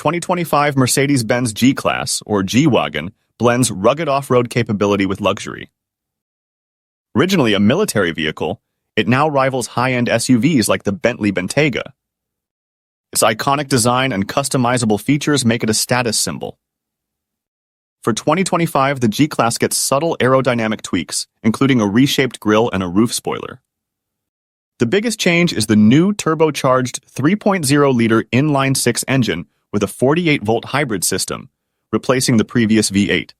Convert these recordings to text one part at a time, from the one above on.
2025 Mercedes-Benz G-Class, or G-Wagon, blends rugged off-road capability with luxury. Originally a military vehicle, it now rivals high-end SUVs like the Bentley Bentayga. Its iconic design and customizable features make it a status symbol. For 2025, the G-Class gets subtle aerodynamic tweaks, including a reshaped grille and a roof spoiler. The biggest change is the new turbocharged 3.0-liter inline-six engine with a 48-volt hybrid system, replacing the previous V8.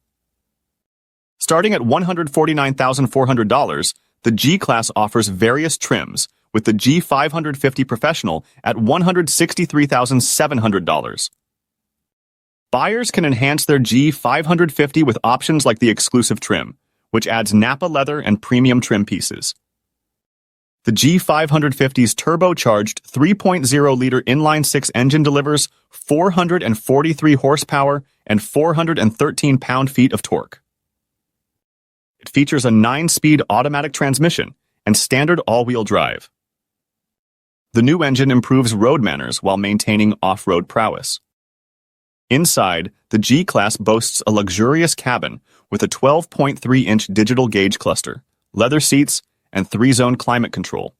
Starting at $149,400, the G-Class offers various trims, with the G550 Professional at $163,700. Buyers can enhance their G550 with options like the exclusive trim, which adds Napa leather and premium trim pieces. The G550's turbocharged 3.0-liter inline-six engine delivers 443 horsepower and 413 pound-feet of torque. It features a 9-speed automatic transmission and standard all-wheel drive. The new engine improves road manners while maintaining off-road prowess. Inside, the G-Class boasts a luxurious cabin with a 12.3-inch digital gauge cluster, leather seats, and 3-zone climate control.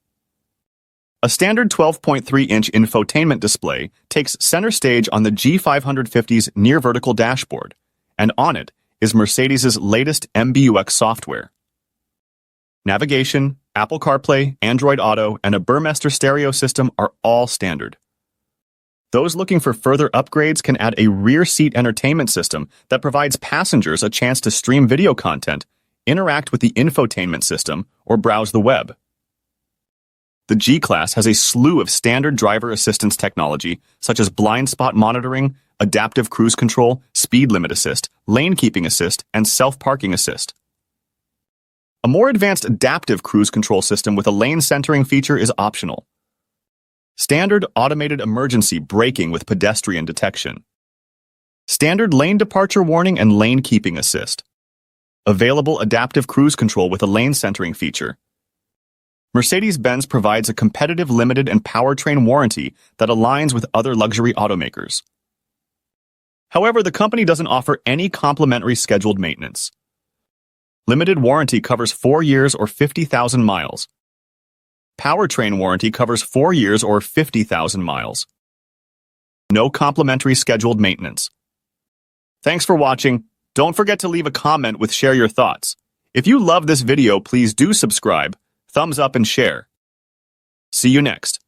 A standard 12.3-inch infotainment display takes center stage on the G550's near-vertical dashboard, and on it is Mercedes' latest MBUX software. Navigation, Apple CarPlay, Android Auto, and a Burmester stereo system are all standard. Those looking for further upgrades can add a rear-seat entertainment system that provides passengers a chance to stream video content, interact with the infotainment system, or browse the web. The G-Class has a slew of standard driver assistance technology, such as blind spot monitoring, adaptive cruise control, speed limit assist, lane keeping assist, and self-parking assist. A more advanced adaptive cruise control system with a lane centering feature is optional. Standard automated emergency braking with pedestrian detection. Standard lane departure warning and lane keeping assist. Available adaptive cruise control with a lane centering feature. Mercedes-Benz provides a competitive limited and powertrain warranty that aligns with other luxury automakers. However, the company doesn't offer any complimentary scheduled maintenance. Limited warranty covers 4 years or 50,000 miles. Powertrain warranty covers 4 years or 50,000 miles. No complimentary scheduled maintenance. Thanks for watching. Don't forget to leave a comment with share your thoughts. If you love this video, please do subscribe, thumbs up and share. See you next.